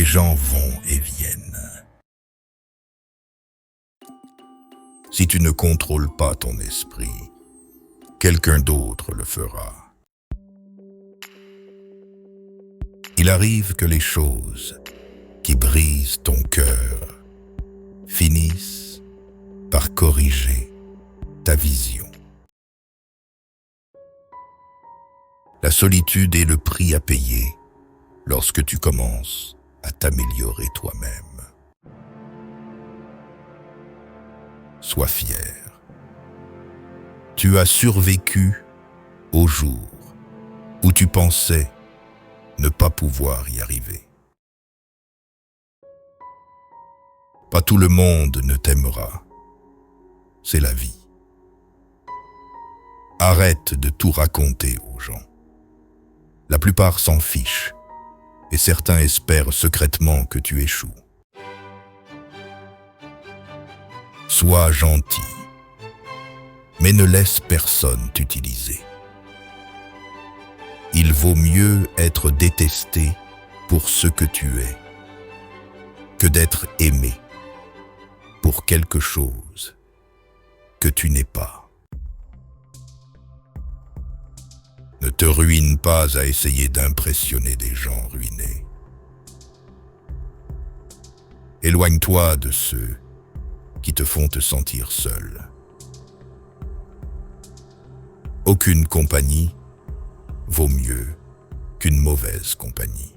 gens vont et viennent. Si tu ne contrôles pas ton esprit, quelqu'un d'autre le fera. Il arrive que les choses qui brisent ton cœur finissent par corriger ta vision. La solitude est le prix à payer lorsque tu commences à t'améliorer toi-même. Sois fier. Tu as survécu au jour où tu pensais ne pas pouvoir y arriver. Pas tout le monde ne t'aimera. C'est la vie. Arrête de tout raconter aux gens. La plupart s'en fichent et certains espèrent secrètement que tu échoues. Sois gentil, mais ne laisse personne t'utiliser. Il vaut mieux être détesté pour ce que tu es que d'être aimé pour quelque chose que tu n'es pas. Ne te ruine pas à essayer d'impressionner des gens ruinés. Éloigne-toi de ceux qui te font te sentir seul. Aucune compagnie vaut mieux qu'une mauvaise compagnie.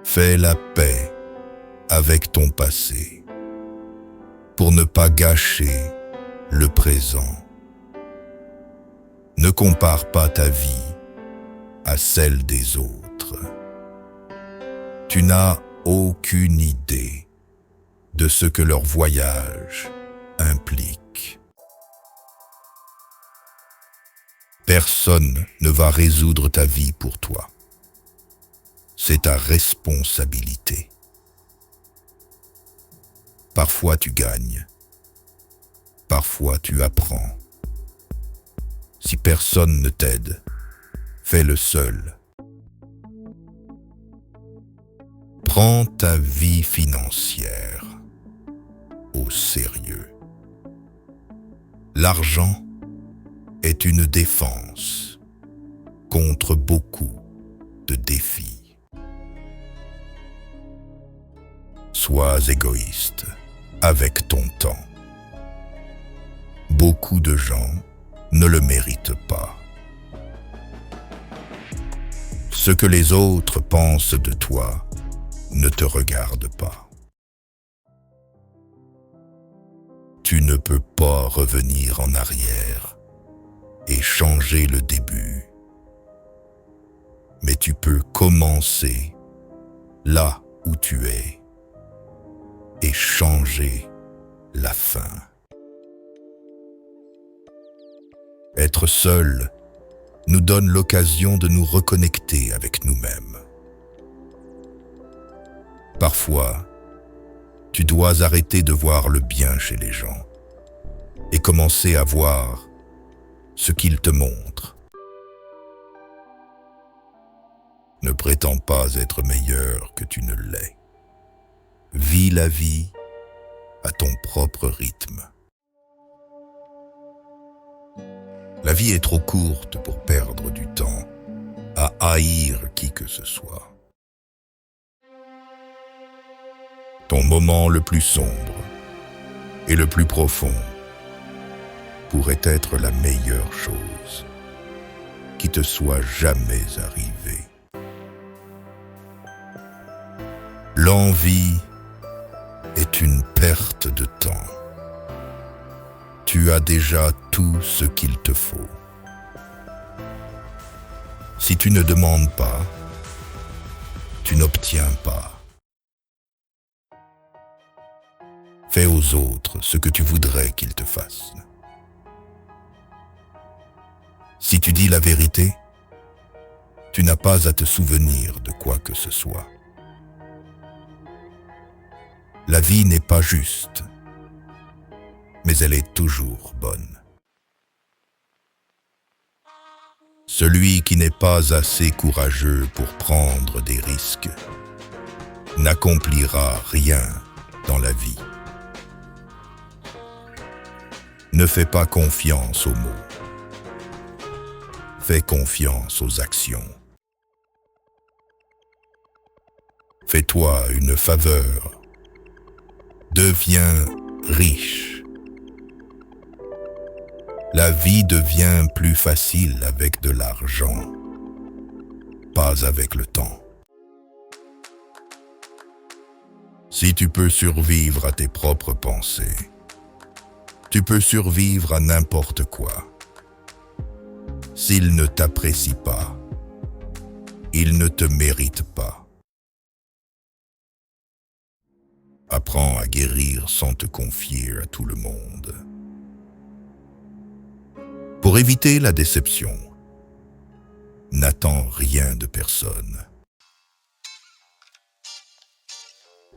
Fais la paix avec ton passé pour ne pas gâcher le présent. Ne compare pas ta vie à celle des autres. Tu n'as aucune idée de ce que leur voyage implique. Personne ne va résoudre ta vie pour toi. C'est ta responsabilité. Parfois tu gagnes, parfois tu apprends. Si personne ne t'aide, fais-le seul. Prends ta vie financière au sérieux. L'argent est une défense contre beaucoup de défis. Sois égoïste avec ton temps. Beaucoup de gens ne le méritent pas. Ce que les autres pensent de toi ne te regarde pas. Tu ne peux pas revenir en arrière et changer le début. Mais tu peux commencer là où tu es et changer la fin. Être seul nous donne l'occasion de nous reconnecter avec nous-mêmes. Parfois, tu dois arrêter de voir le bien chez les gens et commencer à voir ce qu'ils te montrent. Ne prétends pas être meilleur que tu ne l'es. Vis la vie à ton propre rythme. La vie est trop courte pour perdre du temps à haïr qui que ce soit. Ton moment le plus sombre et le plus profond pourrait être la meilleure chose qui te soit jamais arrivée. L'envie est une perte de temps. Tu as déjà tout ce qu'il te faut. Si tu ne demandes pas, tu n'obtiens pas. Fais aux autres ce que tu voudrais qu'ils te fassent. Si tu dis la vérité, tu n'as pas à te souvenir de quoi que ce soit. La vie n'est pas juste, mais elle est toujours bonne. Celui qui n'est pas assez courageux pour prendre des risques n'accomplira rien dans la vie. Ne fais pas confiance aux mots. Fais confiance aux actions. Fais-toi une faveur. Deviens riche. La vie devient plus facile avec de l'argent, pas avec le temps. Si tu peux survivre à tes propres pensées, tu peux survivre à n'importe quoi. S'ils ne t'apprécient pas, ils ne te méritent pas. Apprends à guérir sans te confier à tout le monde. Pour éviter la déception, n'attends rien de personne.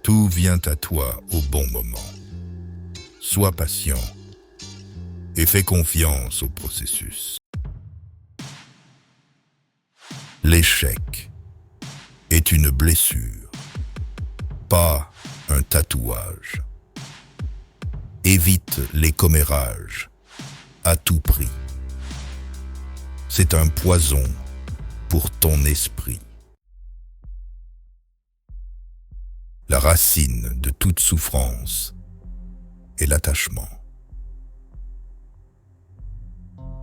Tout vient à toi au bon moment. Sois patient et fais confiance au processus. L'échec est une blessure, pas un tatouage. Évite les commérages à tout prix. C'est un poison pour ton esprit. La racine de toute souffrance est l'attachement.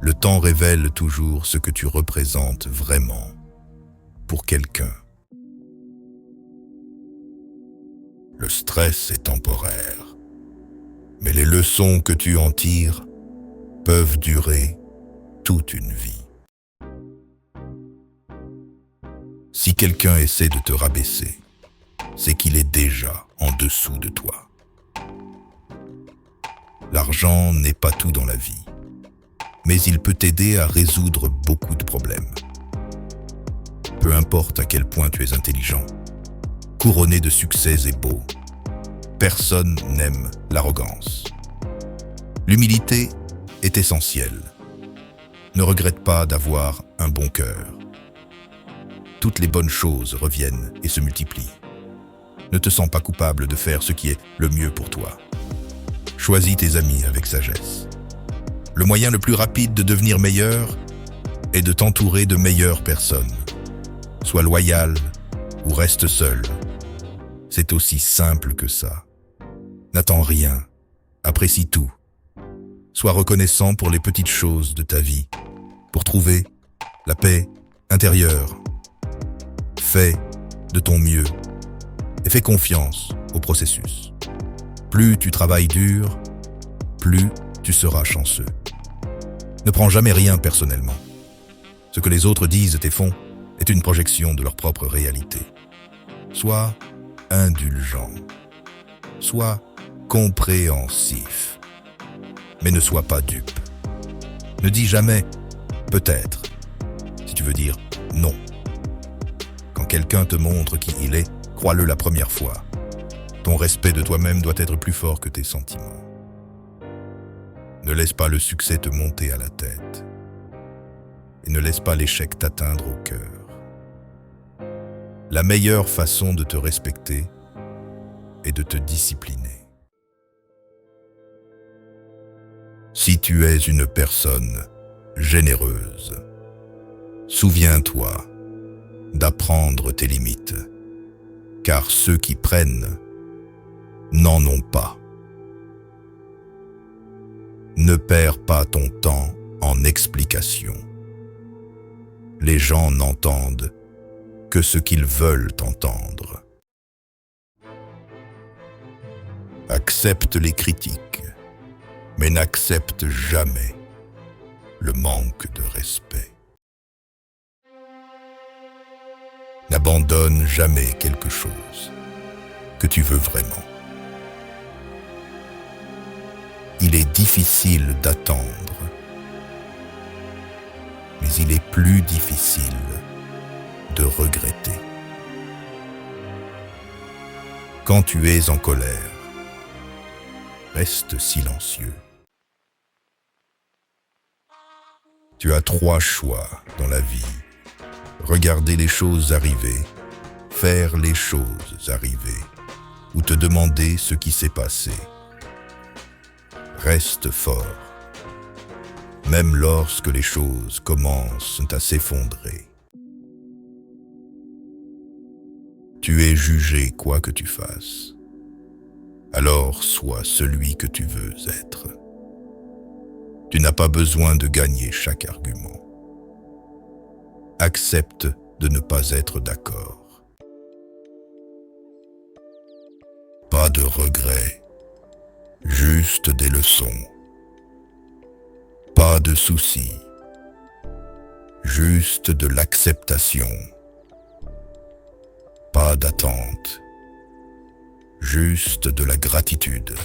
Le temps révèle toujours ce que tu représentes vraiment pour quelqu'un. Le stress est temporaire, mais les leçons que tu en tires peuvent durer toute une vie. Si quelqu'un essaie de te rabaisser, c'est qu'il est déjà en dessous de toi. L'argent n'est pas tout dans la vie, mais il peut t'aider à résoudre beaucoup de problèmes. Peu importe à quel point tu es intelligent, couronné de succès et beau, personne n'aime l'arrogance. L'humilité est essentielle. Ne regrette pas d'avoir un bon cœur. Toutes les bonnes choses reviennent et se multiplient. Ne te sens pas coupable de faire ce qui est le mieux pour toi. Choisis tes amis avec sagesse. Le moyen le plus rapide de devenir meilleur est de t'entourer de meilleures personnes. Sois loyal ou reste seul. C'est aussi simple que ça. N'attends rien. Apprécie tout. Sois reconnaissant pour les petites choses de ta vie, pour trouver la paix intérieure. Fais de ton mieux et fais confiance au processus. Plus tu travailles dur, plus tu seras chanceux. Ne prends jamais rien personnellement. Ce que les autres disent et font est une projection de leur propre réalité. Sois indulgent. Sois compréhensif. Mais ne sois pas dupe. Ne dis jamais « peut-être » si tu veux dire « non ». Quand quelqu'un te montre qui il est, crois-le la première fois. Ton respect de toi-même doit être plus fort que tes sentiments. Ne laisse pas le succès te monter à la tête. Et ne laisse pas l'échec t'atteindre au cœur. La meilleure façon de te respecter est de te discipliner. Si tu es une personne généreuse, souviens-toi d'apprendre tes limites, car ceux qui prennent n'en ont pas. Ne perds pas ton temps en explications. Les gens n'entendent que ce qu'ils veulent entendre. Accepte les critiques, mais n'accepte jamais le manque de respect. N'abandonne jamais quelque chose que tu veux vraiment. Il est difficile d'attendre, mais il est plus difficile de regretter. Quand tu es en colère, reste silencieux. Tu as 3 choix dans la vie. Regarder les choses arriver, faire les choses arriver, ou te demander ce qui s'est passé. Reste fort, même lorsque les choses commencent à s'effondrer. Tu es jugé quoi que tu fasses. Alors sois celui que tu veux être. Tu n'as pas besoin de gagner chaque argument. Accepte de ne pas être d'accord. Pas de regrets, juste des leçons. Pas de soucis, juste de l'acceptation. Pas d'attente, juste de la gratitude.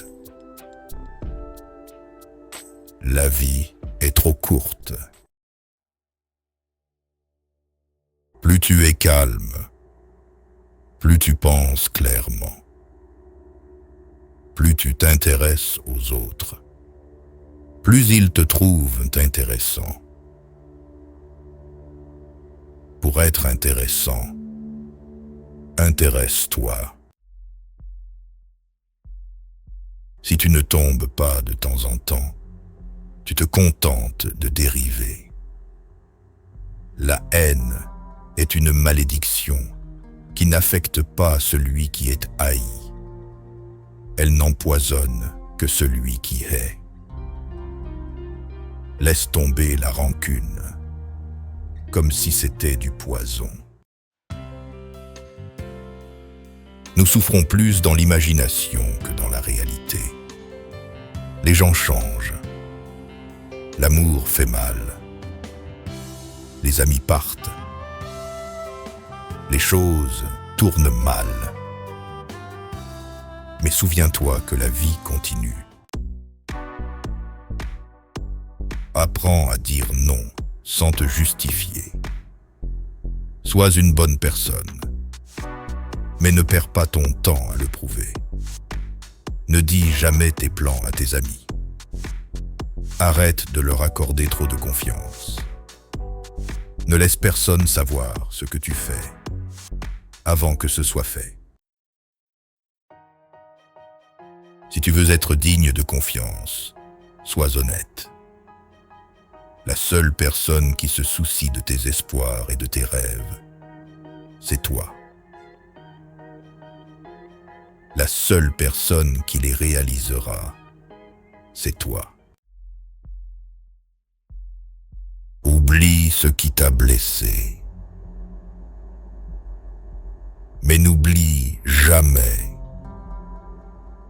La vie est trop courte. Plus tu es calme, plus tu penses clairement, plus tu t'intéresses aux autres, plus ils te trouvent intéressant. Pour être intéressant, intéresse-toi. Si tu ne tombes pas de temps en temps, tu te contentes de dériver. La haine est une malédiction qui n'affecte pas celui qui est haï. Elle n'empoisonne que celui qui hait. Laisse tomber la rancune, comme si c'était du poison. Nous souffrons plus dans l'imagination que dans la réalité. Les gens changent. L'amour fait mal. Les amis partent. Les choses tournent mal. Mais souviens-toi que la vie continue. Apprends à dire non sans te justifier. Sois une bonne personne, mais ne perds pas ton temps à le prouver. Ne dis jamais tes plans à tes amis. Arrête de leur accorder trop de confiance. Ne laisse personne savoir ce que tu fais avant que ce soit fait. Si tu veux être digne de confiance, sois honnête. La seule personne qui se soucie de tes espoirs et de tes rêves, c'est toi. La seule personne qui les réalisera, c'est toi. Oublie ce qui t'a blessé, mais n'oublie jamais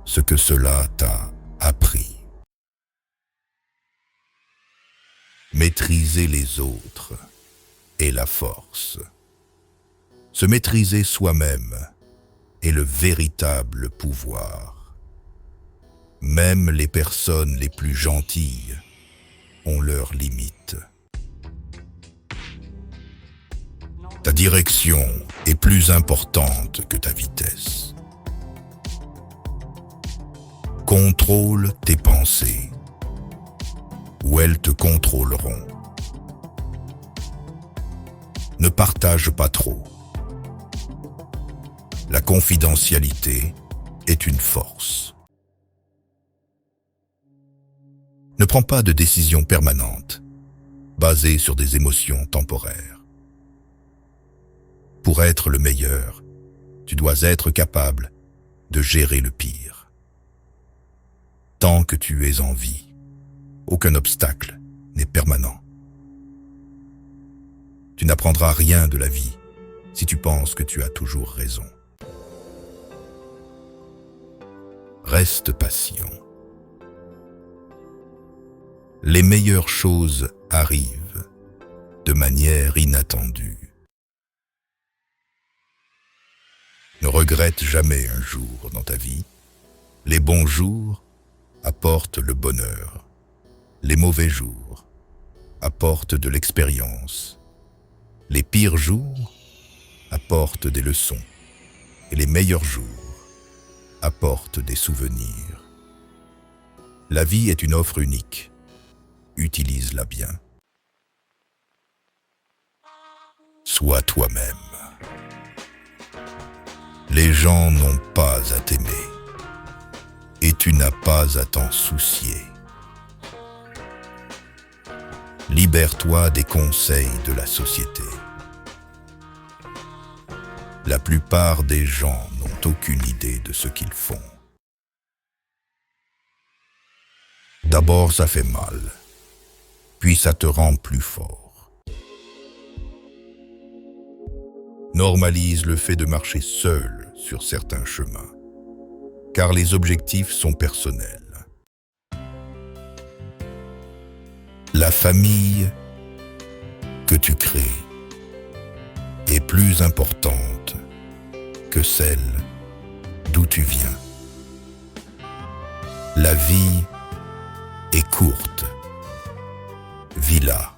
ce que cela t'a appris. Maîtriser les autres est la force. Se maîtriser soi-même est le véritable pouvoir. Même les personnes les plus gentilles ont leurs limites. Ta direction est plus importante que ta vitesse. Contrôle tes pensées, ou elles te contrôleront. Ne partage pas trop. La confidentialité est une force. Ne prends pas de décisions permanentes, basées sur des émotions temporaires. Pour être le meilleur, tu dois être capable de gérer le pire. Tant que tu es en vie, aucun obstacle n'est permanent. Tu n'apprendras rien de la vie si tu penses que tu as toujours raison. Reste patient. Les meilleures choses arrivent de manière inattendue. Ne regrette jamais un jour dans ta vie. Les bons jours apportent le bonheur. Les mauvais jours apportent de l'expérience. Les pires jours apportent des leçons. Et les meilleurs jours apportent des souvenirs. La vie est une offre unique. Utilise-la bien. Sois toi-même. Les gens n'ont pas à t'aimer et tu n'as pas à t'en soucier. Libère-toi des conseils de la société. La plupart des gens n'ont aucune idée de ce qu'ils font. D'abord, ça fait mal, puis ça te rend plus fort. Normalise le fait de marcher seul sur certains chemins, car les objectifs sont personnels. La famille que tu crées est plus importante que celle d'où tu viens. La vie est courte. Vis-la.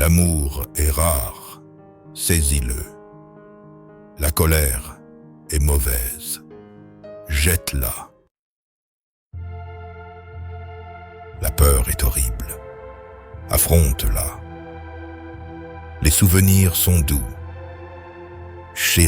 L'amour est rare. Saisis-le. La colère est mauvaise. Jette-la. La peur est horrible. Affronte-la. Les souvenirs sont doux. Chéris